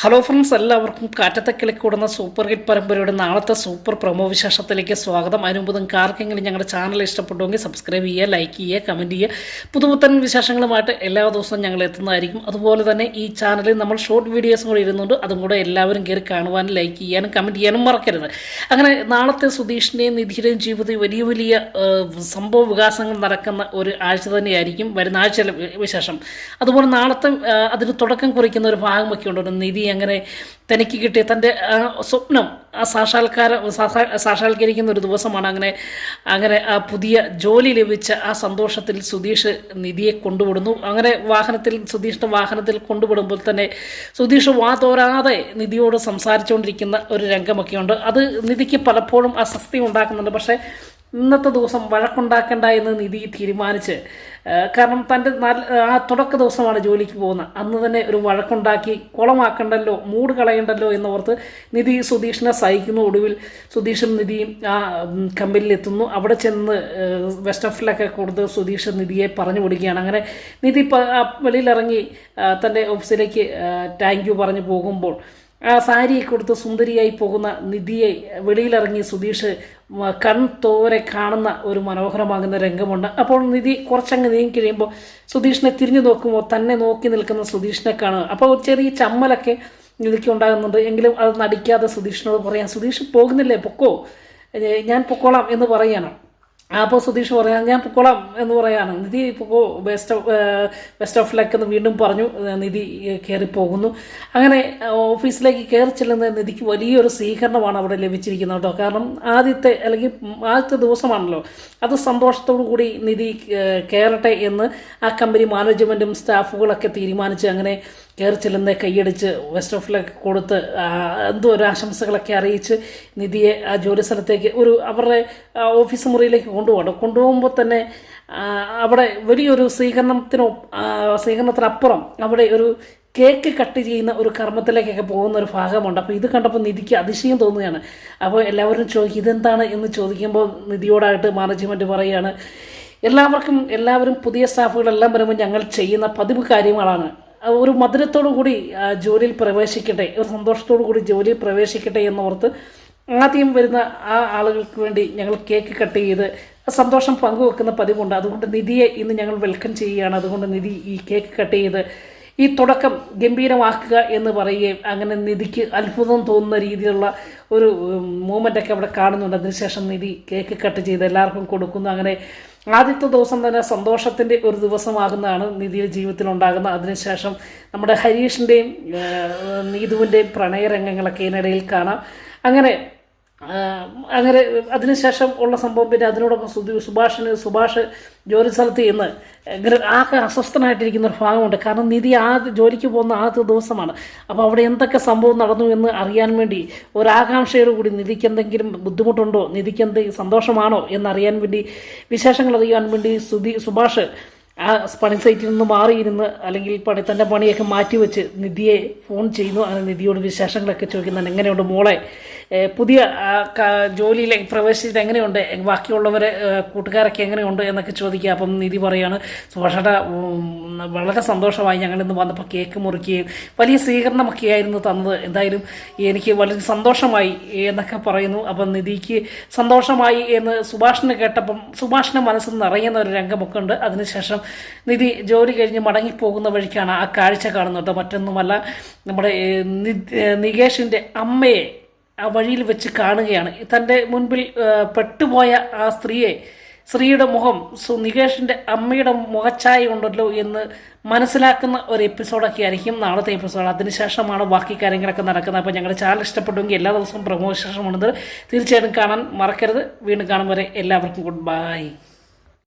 Hello friends, എല്ലാവർക്കും കാറ്റത്തെ കിളിക്കൂടുന്ന super hit പരമ്പരയുടെ നാളത്തെ സൂപ്പർ പ്രൊമോ വിശേഷത്തിലേക്ക് സ്വാഗതം. അതിന് മുമ്പ് നിങ്ങൾക്ക് ആർക്കെങ്കിലും ഞങ്ങളുടെ ചാനൽ ഇഷ്ടപ്പെട്ടുവെങ്കിൽ സബ്സ്ക്രൈബ് ചെയ്യുക, ലൈക്ക് ചെയ്യുക, കമൻറ്റ് ചെയ്യുക. പുതുപുത്തൻ വിശേഷങ്ങളുമായിട്ട് എല്ലാ ദിവസവും ഞങ്ങൾ എത്തുന്നതായിരിക്കും. അതുപോലെ തന്നെ ഈ ചാനലിൽ നമ്മൾ ഷോർട്ട് വീഡിയോസും കൂടി ഇരുന്നുണ്ട്. അതും കൂടെ എല്ലാവരും കയറി കാണുവാനും ലൈക്ക് ചെയ്യാനും കമൻറ്റ് ചെയ്യാനും മറക്കരുത്. അങ്ങനെ നാളത്തെ സുധീഷിൻ്റെയും നിധിയുടെയും ജീവിതത്തിൽ വലിയ വലിയ സംഭവ വികാസങ്ങൾ നടക്കുന്ന ഒരു ആഴ്ച തന്നെയായിരിക്കും വരുന്ന ആഴ്ചയിലെ വിശേഷം. അതുപോലെ നാളത്തെ അതിന് തുടക്കം കുറിക്കുന്ന ഒരു ഭാഗമൊക്കെ ഉണ്ട്. നിധി അങ്ങനെ തനിക്ക് കിട്ടിയ തൻ്റെ സ്വപ്നം സാക്ഷാത്കരിക്കുന്ന ഒരു ദിവസമാണ്. അങ്ങനെ ആ പുതിയ ജോലി ലഭിച്ച ആ സന്തോഷത്തിൽ സുധീഷ് നിധിയെ കൊണ്ടുവിടുന്നു. അങ്ങനെ സുധീഷിൻ്റെ വാഹനത്തിൽ കൊണ്ടുവിടുമ്പോൾ തന്നെ സുധീഷ് വാതോരാതെ നിധിയോട് സംസാരിച്ചുകൊണ്ടിരിക്കുന്ന ഒരു രംഗമൊക്കെയുണ്ട്. അത് നിധിക്ക് പലപ്പോഴും അസ്വസ്ഥ ഉണ്ടാക്കുന്നുണ്ട്. പക്ഷേ ഇന്നത്തെ ദിവസം വഴക്കുണ്ടാക്കേണ്ട എന്ന് നിധി തീരുമാനിച്ച്, കാരണം തൻ്റെ ആ തുടക്ക ദിവസമാണ് ജോലിക്ക് പോകുന്നത്. അന്ന് തന്നെ ഒരു വഴക്കുണ്ടാക്കി കുളമാക്കണ്ടല്ലോ, മൂഡ് കളയണ്ടല്ലോ എന്നോർത്ത് നിധി സുധീഷിനെ സഹിക്കുന്നു. ഒടുവിൽ സുധീഷും നിധിയും ആ കമ്പനിയിലെത്തുന്നു. അവിടെ ചെന്ന് വെസ്റ്റ് ഓഫിലൊക്കെ കൊടുത്ത് സുധീഷ് നിധിയെ പറഞ്ഞു കൊടുക്കുകയാണ്. അങ്ങനെ നിധി വെളിയിലിറങ്ങി തൻ്റെ ഓഫീസിലേക്ക് താങ്ക് യു പറഞ്ഞു പോകുമ്പോൾ ആ സാരിയെ കൊടുത്ത് സുന്ദരിയായി പോകുന്ന നിധിയെ വെളിയിലിറങ്ങി സുധീഷ് കൺതോരെ കാണുന്ന ഒരു മനോഹരമാകുന്ന രംഗമുണ്ട്. അപ്പോൾ നിധി കുറച്ചങ്ങ് നീങ്ങി കഴിയുമ്പോൾ സുധീഷിനെ തിരിഞ്ഞു നോക്കുമ്പോൾ തന്നെ നോക്കി നിൽക്കുന്ന സുധീഷിനെ കാണുക. അപ്പോൾ ചെറിയ ചമ്മലൊക്കെ നിധിക്ക് ഉണ്ടാകുന്നുണ്ട്. എങ്കിലും അത് നടിക്കാതെ സുധീഷിനോട് പറയാം, സുധീഷ് പോകുന്നില്ലേ, പൊക്കോ, ഞാൻ പൊക്കോളാം എന്ന് പറയണം. അപ്പോൾ സുധീഷ് പറയാം, ഞാൻ പൊക്കോളാം എന്ന് പറയാണ്. നിധി പൊക്കോ, ബെസ്റ്റ് ഓഫ് ലക്ക് എന്ന് വീണ്ടും പറഞ്ഞു. നിധി കയറിപ്പോകുന്നു. അങ്ങനെ ഓഫീസിലേക്ക് കയറി ചെല്ലുന്ന നിധിക്ക് വലിയൊരു സ്വീകരണമാണ് അവിടെ ലഭിച്ചിരിക്കുന്നത് കേട്ടോ. കാരണം ആദ്യത്തെ ദിവസമാണല്ലോ. അത് സന്തോഷത്തോടു കൂടി നിധി കയറട്ടെ എന്ന് ആ കമ്പനി മാനേജ്മെൻറ്റും സ്റ്റാഫുകളൊക്കെ തീരുമാനിച്ച് അങ്ങനെ കയറി ചെല്ലുന്ന കൈയടിച്ച് വെസ്റ്റ് ഓഫിലൊക്കെ കൊടുത്ത് എന്തോ ഒരു ആശംസകളൊക്കെ അറിയിച്ച് നിധിയെ ആ ജോലി സ്ഥലത്തേക്ക് അവരുടെ ഓഫീസ് മുറിയിലേക്ക് കൊണ്ടുപോകുമ്പോൾ തന്നെ അവിടെ വലിയൊരു സ്വീകരണത്തിനപ്പുറം അവിടെ ഒരു കേക്ക് കട്ട് ചെയ്യുന്ന ഒരു കർമ്മത്തിലേക്കൊക്കെ പോകുന്ന ഒരു ഭാഗമുണ്ട്. അപ്പോൾ ഇത് കണ്ടപ്പോൾ നിധിക്ക് അതിശയം തോന്നുകയാണ്. അപ്പോൾ എല്ലാവരും ചോദിക്കും ഇതെന്താണ് എന്ന് ചോദിക്കുമ്പോൾ നിധിയോടായിട്ട് മാനേജ്മെൻറ്റ് പറയുകയാണ്, എല്ലാവരും പുതിയ സ്റ്റാഫുകളെല്ലാം വരുമ്പോൾ ഞങ്ങൾ ചെയ്യുന്ന പതിവ് കാര്യങ്ങളാണ്. ഒരു മധുരത്തോടു കൂടി ജോലിയിൽ പ്രവേശിക്കട്ടെ, ഒരു സന്തോഷത്തോടു കൂടി ജോലിയിൽ പ്രവേശിക്കട്ടെ എന്നോർത്ത് ആദ്യം വരുന്ന ആ ആളുകൾക്ക് വേണ്ടി ഞങ്ങൾ കേക്ക് കട്ട് ചെയ്ത് സന്തോഷം പങ്കുവെക്കുന്ന പതിവുണ്ട്. അതുകൊണ്ട് നിധിയെ ഇന്ന് ഞങ്ങൾ വെൽക്കം ചെയ്യുകയാണ്. അതുകൊണ്ട് നിധി ഈ കേക്ക് കട്ട് ചെയ്ത് ഈ തുടക്കം ഗംഭീരമാക്കുക എന്ന് പറയുകയും അങ്ങനെ നിധിക്ക് അത്ഭുതം തോന്നുന്ന രീതിയിലുള്ള ഒരു മൂമെൻ്റൊക്കെ അവിടെ കാണുന്നുണ്ട്. അതിനുശേഷം നിധി കേക്ക് കട്ട് ചെയ്ത് എല്ലാവർക്കും കൊടുക്കുന്നു. അങ്ങനെ ആദ്യത്തെ ദിവസം തന്നെ സന്തോഷത്തിൻ്റെ ഒരു ദിവസമാകുന്നതാണ് നിധിയുടെ ജീവിതത്തിലുണ്ടാകുന്നത്. അതിനുശേഷം നമ്മുടെ ഹരീഷിൻ്റെയും നീതുവിൻ്റെയും പ്രണയരംഗങ്ങളൊക്കെ ഇതിനിടയിൽ കാണാം. അങ്ങനെ അതിനുശേഷം ഉള്ള സംഭവം പിന്നെ അതിനോടൊപ്പം സുഭാഷ് ജോലി സ്ഥലത്ത് ഇന്ന് ആകെ അസ്വസ്ഥനായിട്ടിരിക്കുന്ന ഒരു ഭാഗമുണ്ട്. കാരണം നിധി ജോലിക്ക് പോകുന്ന ആദ്യത്തെ ദിവസമാണ്. അപ്പോൾ അവിടെ എന്തൊക്കെ സംഭവം നടന്നു എന്ന് അറിയാൻ വേണ്ടി ഒരാകാംക്ഷയോട് കൂടി നിധിക്ക് എന്തെങ്കിലും ബുദ്ധിമുട്ടുണ്ടോ, നിധിക്ക് എന്തെങ്കിലും സന്തോഷമാണോ എന്നറിയാൻ വേണ്ടി, വിശേഷങ്ങൾ അറിയാൻ വേണ്ടി സുഭാഷ് ആ പണി സൈറ്റിൽ നിന്ന് മാറിയിരുന്ന് അല്ലെങ്കിൽ തൻ്റെ പണിയൊക്കെ മാറ്റിവെച്ച് നിധിയെ ഫോൺ ചെയ്യുന്നു. അങ്ങനെ നിധിയോട് വിശേഷങ്ങളൊക്കെ ചോദിക്കുന്നുണ്ട്. എങ്ങനെയുണ്ട് മോളെ, പുതിയ ജോലിയിലേക്ക് പ്രവേശിച്ചിട്ട് എങ്ങനെയുണ്ട്, ബാക്കിയുള്ളവരെ കൂട്ടുകാരൊക്കെ എങ്ങനെയുണ്ട് എന്നൊക്കെ ചോദിക്കുക. അപ്പം നിധി പറയാണ്, സുഭാഷേട്ടാ വളരെ സന്തോഷമായി, ഞങ്ങളിന്ന് വന്നപ്പോൾ കേക്ക് മുറിക്കുകയും വലിയ സ്വീകരണമൊക്കെയായിരുന്നു തന്നത്. എന്തായാലും എനിക്ക് വളരെ സന്തോഷമായി എന്നൊക്കെ പറയുന്നു. അപ്പം നിധിക്ക് സന്തോഷമായി എന്ന് സുഭാഷിനെ കേട്ടപ്പം സുഭാഷിൻ്റെ മനസ്സിൽ നിറയുന്ന ഒരു രംഗമൊക്കെ ഉണ്ട്. അതിനുശേഷം നിധി ജോലി കഴിഞ്ഞ് മടങ്ങിപ്പോകുന്ന വഴിക്കാണ് ആ കാഴ്ച കാണുന്നത്. മറ്റൊന്നുമല്ല, നമ്മുടെ നികേഷിൻ്റെ അമ്മയെ ആ വഴിയിൽ വെച്ച് കാണുകയാണ്. തൻ്റെ മുൻപിൽ പെട്ടുപോയ ആ സ്ത്രീയുടെ മുഖം നികേഷിൻ്റെ അമ്മയുടെ മുഖച്ഛായ ഉണ്ടല്ലോ എന്ന് മനസ്സിലാക്കുന്ന ഒരു എപ്പിസോഡൊക്കെ ആയിരിക്കും നാളത്തെ എപ്പിസോഡ്. അതിനുശേഷമാണ് ബാക്കി കാര്യങ്ങളൊക്കെ നടക്കുന്നത്. അപ്പോൾ ഞങ്ങളുടെ ചാനൽ ഇഷ്ടപ്പെട്ടുവെങ്കിൽ എല്ലാ ദിവസവും പ്രമോഷൻ തീർച്ചയായിട്ടും കാണാൻ മറക്കരുത്. വീണ്ടും കാണും വരെ എല്ലാവർക്കും ഗുഡ് ബൈ.